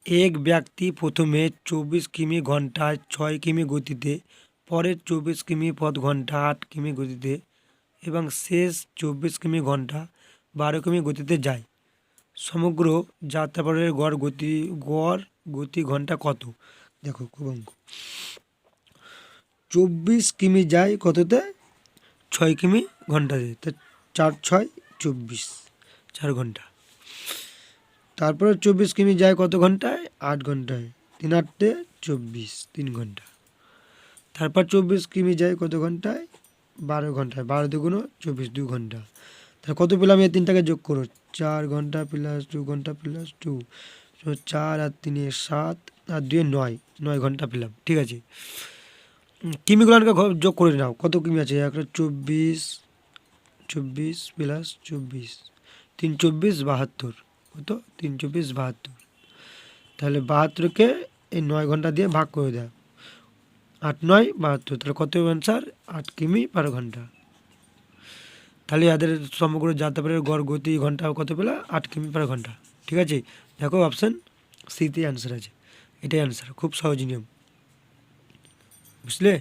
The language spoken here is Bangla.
এক ব্যক্তি প্রথমে 24 কিমি ঘন্টায় 6 কিমি গতিতে, পরের 24 কিমি পথ ঘন্টা 8 কিমি গতিতে এবং শেষ 24 কিমি ঘন্টা 12 কিমি গতিতে যায়। সমগ্র যাত্রাপথের গড় গতি ঘন্টা কত? দেখো খুব অঙ্ক। 24 কিমি যায় কততে? 6 কিমি ঘন্টাতে। তা 4 6 24, 4 ঘন্টা। তারপরে 24 কিমি যায় কত ঘন্টায়? 8 ঘন্টায়। 3 8 24, 3 ঘন্টা। তারপর 24 কিমি যায় কত ঘন্টায়? 12 ঘন্টায়। 12 দুগুণ 24, 2 ঘন্টা। তাহলে কত পেলাম? এই তিনটাকে যোগ করো। 4 ঘন্টা প্লাস 2 ঘন্টা প্লাস 2, 4 আর 3 7 আর 2 9, 9 ঘন্টা পেলাম। ঠিক আছে, কিমিগুলোকে যোগ করে নাও। কত কিমি আছে? একটা 24, 24 প্লাস 24, 3 24 72। কত? 3 24 72। তাহলে 72কে এই 9 ঘন্টা দিয়ে ভাগ করে দাও। 8 9 72। তাহলে কত অ্যান্সার? 8 কিমি পার ঘন্টা। তাহলে এদের সমগ্র যাত্রাপথের গড় গতি ঘন্টা কত পেলা? 8 কিমি পার ঘন্টা। ঠিক আছে, দেখো অপশান সিতে অ্যান্সার আছে। এটাই অ্যান্সার, খুব সহজ নিয়ম, বুঝলে?